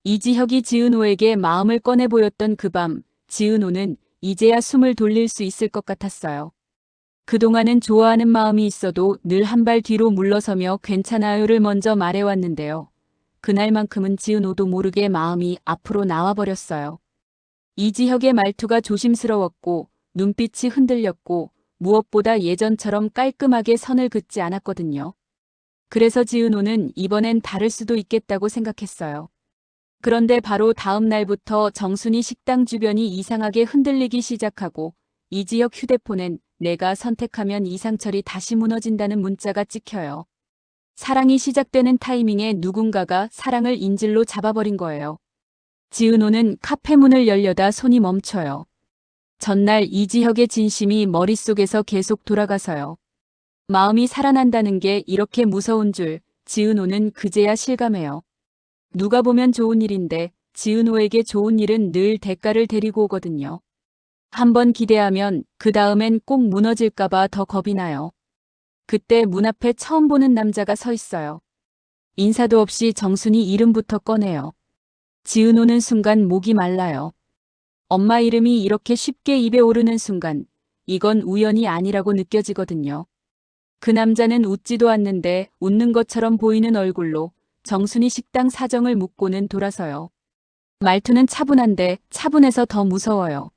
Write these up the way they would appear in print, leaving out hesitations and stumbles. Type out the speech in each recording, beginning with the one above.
이지혁이 지은호에게 마음을 꺼내 보였던 그 밤, 지은호는 이제야 숨을 돌릴 수 있을 것 같았어요. 그동안은 좋아하는 마음이 있어도 늘 한 발 뒤로 물러서며 괜찮아요를 먼저 말해왔는데요. 그날만큼은 지은호도 모르게 마음이 앞으로 나와버렸어요. 이지혁의 말투가 조심스러웠고 눈빛이 흔들렸고 무엇보다 예전처럼 깔끔하게 선을 긋지 않았거든요. 그래서 지은호는 이번엔 다를 수도 있겠다고 생각했어요. 그런데 바로 다음 날부터 정순이 식당 주변이 이상하게 흔들리기 시작하고 이지혁 휴대폰엔 내가 선택하면 이상철이 다시 무너진다는 문자가 찍혀요. 사랑이 시작되는 타이밍에 누군가가 사랑을 인질로 잡아버린 거예요. 지은호는 카페 문을 열려다 손이 멈춰요. 전날 이지혁의 진심이 머릿속에서 계속 돌아가서요. 마음이 살아난다는 게 이렇게 무서운 줄 지은호는 그제야 실감해요. 누가 보면 좋은 일인데 지은호에게 좋은 일은 늘 대가를 데리고 오거든요. 한번 기대하면 그 다음엔 꼭 무너질까봐 더 겁이 나요. 그때 문 앞에 처음 보는 남자가 서 있어요. 인사도 없이 정순이 이름부터 꺼내요. 지은호는 순간 목이 말라요. 엄마 이름이 이렇게 쉽게 입에 오르는 순간 이건 우연이 아니라고 느껴지거든요. 그 남자는 웃지도 않는데 웃는 것처럼 보이는 얼굴로 정순이 식당 사정을 묻고는 돌아서요. 말투는 차분한데 차분해서 더 무서워요.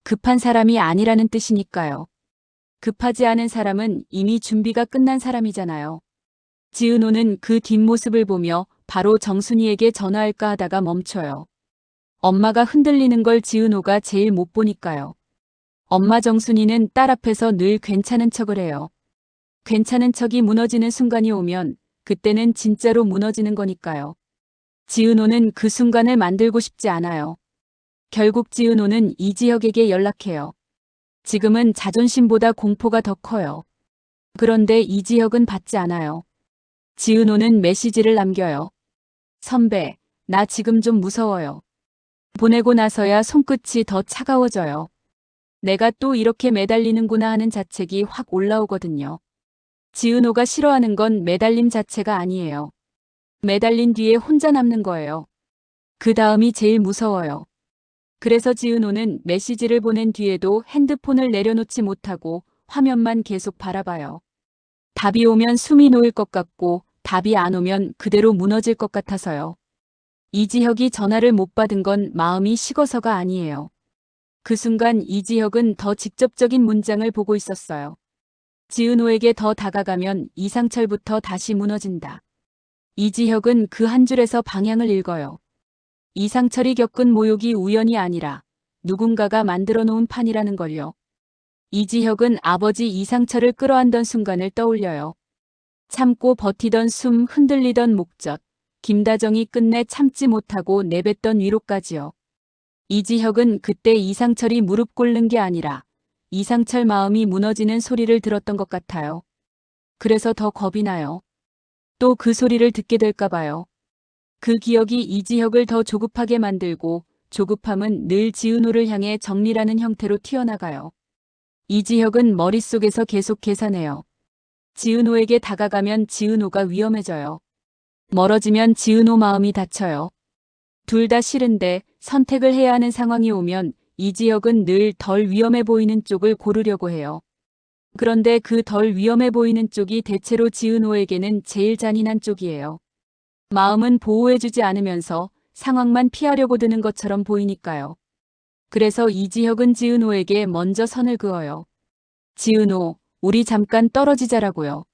급한 사람이 아니라는 뜻이니까요. 급하지 않은 사람은 이미 준비가 끝난 사람이잖아요. 지은호는 그 뒷모습을 보며 바로 정순이에게 전화할까 하다가 멈춰요. 엄마가 흔들리는 걸 지은호가 제일 못 보니까요. 엄마 정순이는 딸 앞에서 늘 괜찮은 척을 해요. 괜찮은 척이 무너지는 순간이 오면 그때는 진짜로 무너지는 거니까요. 지은호는 그 순간을 만들고 싶지 않아요. 결국 지은호는 이지혁에게 연락해요. 지금은 자존심보다 공포가 더 커요. 그런데 이지혁은 받지 않아요. 지은호는 메시지를 남겨요. 선배, 나 지금 좀 무서워요. 보내고 나서야 손끝이 더 차가워져요. 내가 또 이렇게 매달리는구나 하는 자책이 확 올라오거든요. 지은호가 싫어하는 건 매달림 자체가 아니에요. 매달린 뒤에 혼자 남는 거예요. 그 다음이 제일 무서워요. 그래서 지은호는 메시지를 보낸 뒤에도 핸드폰을 내려놓지 못하고 화면만 계속 바라봐요. 답이 오면 숨이 놓일 것 같고 답이 안 오면 그대로 무너질 것 같아서요. 이지혁이 전화를 못 받은 건 마음이 식어서가 아니에요. 그 순간 이지혁은 더 직접적인 문장을 보고 있었어요. 지은호에게 더 다가가면 이상철부터 다시 무너진다. 이지혁은 그 한 줄에서 방향을 읽어요. 이상철이 겪은 모욕이 우연이 아니라 누군가가 만들어 놓은 판이라는 걸요. 이지혁은 아버지 이상철을 끌어안던 순간을 떠올려요. 참고 버티던 숨, 흔들리던 목젖, 김다정이 끝내 참지 못하고 내뱉던 위로까지요. 이지혁은 그때 이상철이 무릎 꿇는 게 아니라 이상철 마음이 무너지는 소리를 들었던 것 같아요. 그래서 더 겁이 나요. 또 그 소리를 듣게 될까 봐요. 그 기억이 이지혁을 더 조급하게 만들고 조급함은 늘 지은호를 향해 정리라는 형태로 튀어나가요. 이지혁은 머릿속에서 계속 계산해요. 지은호에게 다가가면 지은호가 위험해져요. 멀어지면 지은호 마음이 다쳐요. 둘 다 싫은데 선택을 해야 하는 상황이 오면 이지혁은 늘 덜 위험해 보이는 쪽을 고르려고 해요. 그런데 그 덜 위험해 보이는 쪽이 대체로 지은호에게는 제일 잔인한 쪽이에요. 마음은 보호해주지 않으면서 상황만 피하려고 드는 것처럼 보이니까요. 그래서 이지혁은 지은호에게 먼저 선을 그어요. 지은호, 우리 잠깐 떨어지자라고요.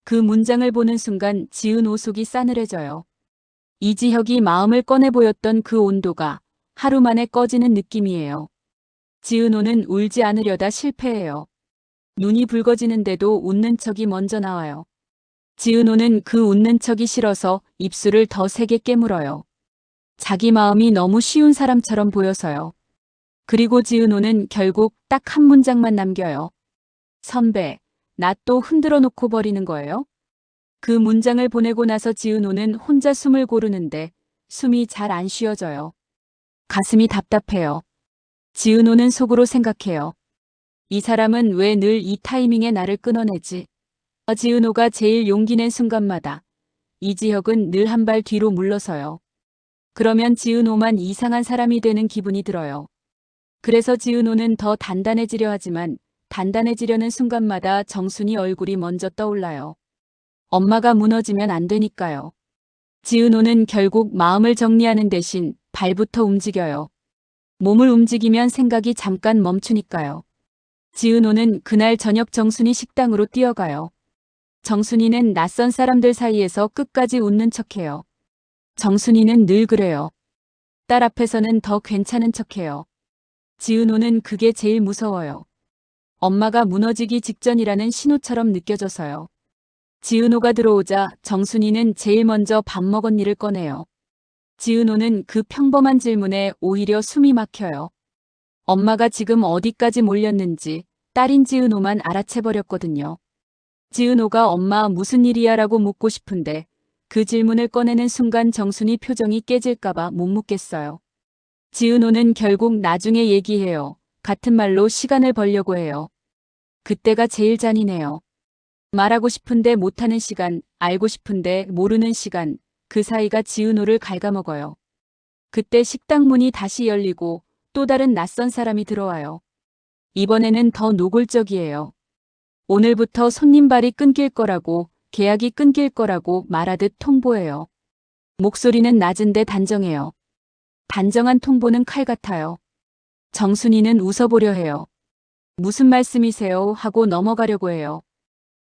그 문장을 보는 순간 지은호 속이 싸늘해져요. 이지혁이 마음을 꺼내 보였던 그 온도가 하루 만에 꺼지는 느낌이에요. 지은호는 울지 않으려다 실패해요. 눈이 붉어지는데도 웃는 척이 먼저 나와요. 지은호는 그 웃는 척이 싫어서 입술을 더 세게 깨물어요. 자기 마음이 너무 쉬운 사람처럼 보여서요. 그리고 지은호는 결국 딱 한 문장만 남겨요. 선배, 나 또 흔들어 놓고 버리는 거예요? 그 문장을 보내고 나서 지은호는 혼자 숨을 고르는데 숨이 잘 안 쉬어져요. 가슴이 답답해요. 지은호는 속으로 생각해요. 이 사람은 왜 늘 이 타이밍에 나를 끊어내지? 지은호가 제일 용기 낸 순간마다 이지혁은 늘 한 발 뒤로 물러서요. 그러면 지은호만 이상한 사람이 되는 기분이 들어요. 그래서 지은호는 더 단단해지려 하지만 단단해지려는 순간마다 정순이 얼굴이 먼저 떠올라요. 엄마가 무너지면 안 되니까요. 지은호는 결국 마음을 정리하는 대신 발부터 움직여요. 몸을 움직이면 생각이 잠깐 멈추니까요. 지은호는 그날 저녁 정순이 식당으로 뛰어가요. 정순이는 낯선 사람들 사이에서 끝까지 웃는 척해요. 정순이는 늘 그래요. 딸 앞에서는 더 괜찮은 척해요. 지은호는 그게 제일 무서워요. 엄마가 무너지기 직전이라는 신호처럼 느껴져서요. 지은호가 들어오자 정순이는 제일 먼저 밥 먹은 일을 꺼내요. 지은호는 그 평범한 질문에 오히려 숨이 막혀요. 엄마가 지금 어디까지 몰렸는지 딸인 지은호만 알아채버렸거든요. 지은호가 엄마 무슨 일이야 라고 묻고 싶은데 그 질문을 꺼내는 순간 정순이 표정이 깨질까봐 못 묻겠어요. 지은호는 결국 나중에 얘기해요. 같은 말로 시간을 벌려고 해요. 그때가 제일 잔인해요. 말하고 싶은데 못하는 시간, 알고 싶은데 모르는 시간, 그 사이가 지은호를 갉아먹어요. 그때 식당 문이 다시 열리고 또 다른 낯선 사람이 들어와요. 이번에는 더 노골적이에요. 오늘부터 손님발이 끊길 거라고, 계약이 끊길 거라고 말하듯 통보해요. 목소리는 낮은데 단정해요. 단정한 통보는 칼 같아요. 정순이는 웃어보려 해요. 무슨 말씀이세요? 하고 넘어가려고 해요.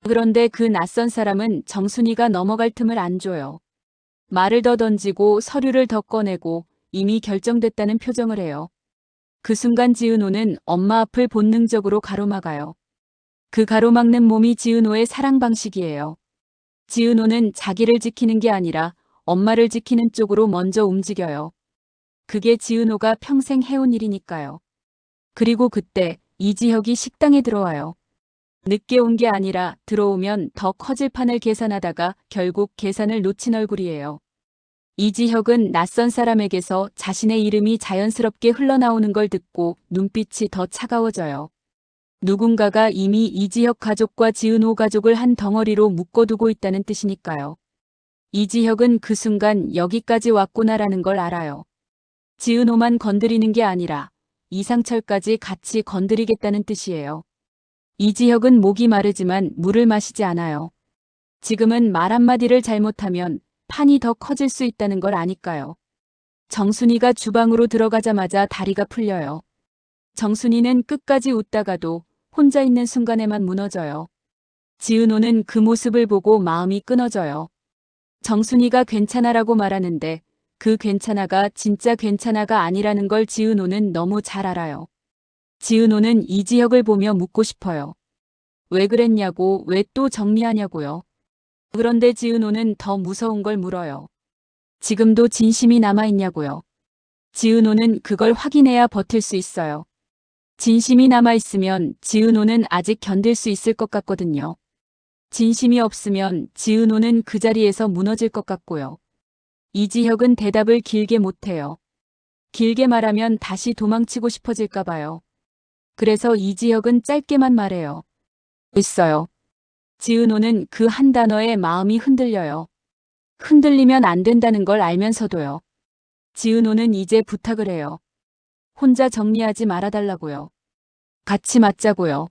그런데 그 낯선 사람은 정순이가 넘어갈 틈을 안 줘요. 말을 더 던지고 서류를 더 꺼내고 이미 결정됐다는 표정을 해요. 그 순간 지은호는 엄마 앞을 본능적으로 가로막아요. 그 가로막는 몸이 지은호의 사랑 방식이에요. 지은호는 자기를 지키는 게 아니라 엄마를 지키는 쪽으로 먼저 움직여요. 그게 지은호가 평생 해온 일이니까요. 그리고 그때 이지혁이 식당에 들어와요. 늦게 온 게 아니라 들어오면 더 커질 판을 계산하다가 결국 계산을 놓친 얼굴이에요. 이지혁은 낯선 사람에게서 자신의 이름이 자연스럽게 흘러나오는 걸 듣고 눈빛이 더 차가워져요. 누군가가 이미 이지혁 가족과 지은호 가족을 한 덩어리로 묶어두고 있다는 뜻이니까요. 이지혁은 그 순간 여기까지 왔구나라는 걸 알아요. 지은호만 건드리는 게 아니라 이상철까지 같이 건드리겠다는 뜻이에요. 이지혁은 목이 마르지만 물을 마시지 않아요. 지금은 말 한마디를 잘못하면 판이 더 커질 수 있다는 걸 아니까요. 정순이가 주방으로 들어가자마자 다리가 풀려요. 정순이는 끝까지 웃다가도 혼자 있는 순간에만 무너져요. 지은호는 그 모습을 보고 마음이 끊어져요. 정순이가 괜찮아라고 말하는데 그 괜찮아가 진짜 괜찮아가 아니라는 걸 지은호는 너무 잘 알아요. 지은호는 이지혁을 보며 묻고 싶어요. 왜 그랬냐고, 왜 또 정리하냐고요. 그런데 지은호는 더 무서운 걸 물어요. 지금도 진심이 남아있냐고요. 지은호는 그걸 확인해야 버틸 수 있어요. 진심이 남아있으면 지은호는 아직 견딜 수 있을 것 같거든요. 진심이 없으면 지은호는 그 자리에서 무너질 것 같고요. 이지혁은 대답을 길게 못해요. 길게 말하면 다시 도망치고 싶어질까 봐요. 그래서 이지혁은 짧게만 말해요. 있어요. 지은호는 그 한 단어에 마음이 흔들려요. 흔들리면 안 된다는 걸 알면서도요. 지은호는 이제 부탁을 해요. 혼자 정리하지 말아달라고요. 같이 맞자고요.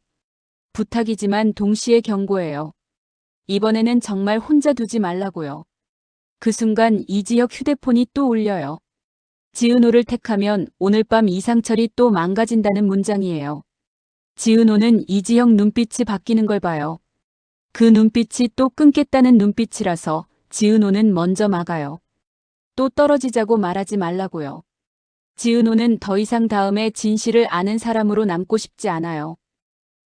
부탁이지만 동시에 경고해요. 이번에는 정말 혼자 두지 말라고요. 그 순간 이지혁 휴대폰이 또 울려요. 지은호를 택하면 오늘 밤 이상철이 또 망가진다는 문장이에요. 지은호는 이지혁 눈빛이 바뀌는 걸 봐요. 그 눈빛이 또 끊겠다는 눈빛이라서 지은호는 먼저 막아요. 또 떨어지자고 말하지 말라고요. 지은호는 더 이상 다음에 진실을 아는 사람으로 남고 싶지 않아요.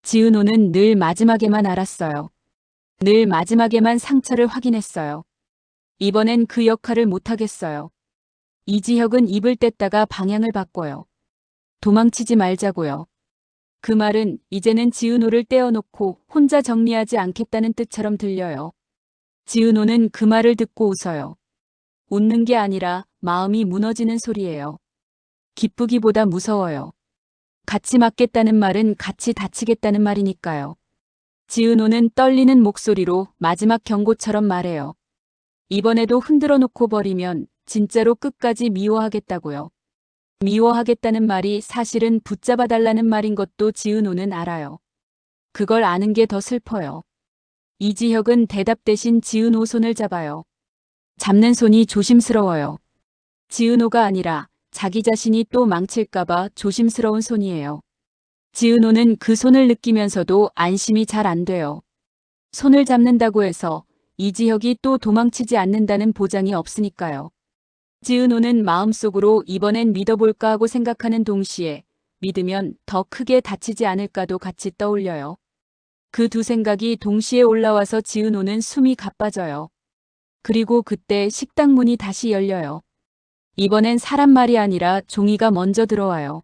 지은호는 늘 마지막에만 알았어요. 늘 마지막에만 상처를 확인했어요. 이번엔 그 역할을 못하겠어요. 이지혁은 입을 뗐다가 방향을 바꿔요. 도망치지 말자고요. 그 말은 이제는 지은호를 떼어놓고 혼자 정리하지 않겠다는 뜻처럼 들려요. 지은호는 그 말을 듣고 웃어요. 웃는 게 아니라 마음이 무너지는 소리예요. 기쁘기보다 무서워요. 같이 맞겠다는 말은 같이 다치겠다는 말이니까요. 지은호는 떨리는 목소리로 마지막 경고처럼 말해요. 이번에도 흔들어 놓고 버리면 진짜로 끝까지 미워하겠다고요. 미워하겠다는 말이 사실은 붙잡아달라는 말인 것도 지은호는 알아요. 그걸 아는 게 더 슬퍼요. 이지혁은 대답 대신 지은호 손을 잡아요. 잡는 손이 조심스러워요. 지은호가 아니라 자기 자신이 또 망칠까봐 조심스러운 손이에요. 지은호는 그 손을 느끼면서도 안심이 잘 안 돼요. 손을 잡는다고 해서 이지혁이 또 도망치지 않는다는 보장이 없으니까요. 지은호는 마음속으로 이번엔 믿어볼까 하고 생각하는 동시에 믿으면 더 크게 다치지 않을까도 같이 떠올려요. 그 두 생각이 동시에 올라와서 지은호는 숨이 가빠져요. 그리고 그때 식당 문이 다시 열려요. 이번엔 사람 말이 아니라 종이가 먼저 들어와요.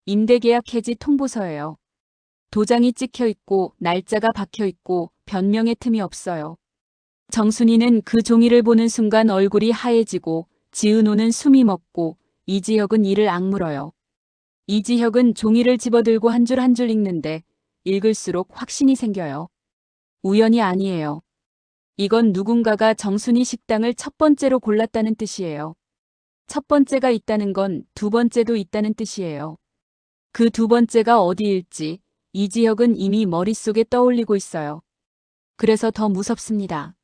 임대계약 해지 통보서예요. 도장이 찍혀 있고 날짜가 박혀 있고 변명의 틈이 없어요. 정순이는 그 종이를 보는 순간 얼굴이 하얘지고 지은호는 숨이 멎고 이지혁은 이를 악물어요. 이지혁은 종이를 집어들고 한 줄 한 줄 읽는데 읽을수록 확신이 생겨요. 우연이 아니에요. 이건 누군가가 정순이 식당을 첫 번째로 골랐다는 뜻이에요. 첫 번째가 있다는 건 두 번째도 있다는 뜻이에요. 그 두 번째가 어디일지 이지혁은 이미 머릿속에 떠올리고 있어요. 그래서 더 무섭습니다.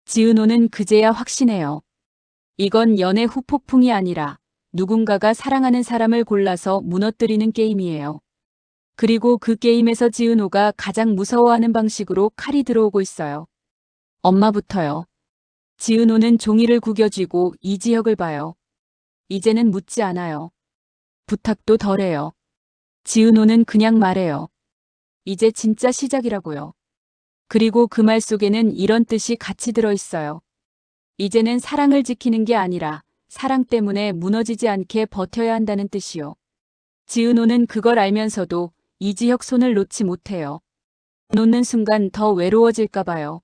지은호는 그제야 확신해요. 이건 연애 후폭풍이 아니라 누군가가 사랑하는 사람을 골라서 무너뜨리는 게임이에요. 그리고 그 게임에서 지은호가 가장 무서워하는 방식으로 칼이 들어오고 있어요. 엄마부터요. 지은호는 종이를 구겨쥐고 이지혁을 봐요. 이제는 묻지 않아요. 부탁도 덜해요. 지은호는 그냥 말해요. 이제 진짜 시작이라고요. 그리고 그 말 속에는 이런 뜻이 같이 들어있어요. 이제는 사랑을 지키는 게 아니라 사랑 때문에 무너지지 않게 버텨야 한다는 뜻이요. 지은호는 그걸 알면서도 이지혁 손을 놓지 못해요. 놓는 순간 더 외로워질까 봐요.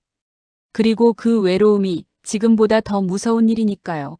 그리고 그 외로움이 지금보다 더 무서운 일이니까요.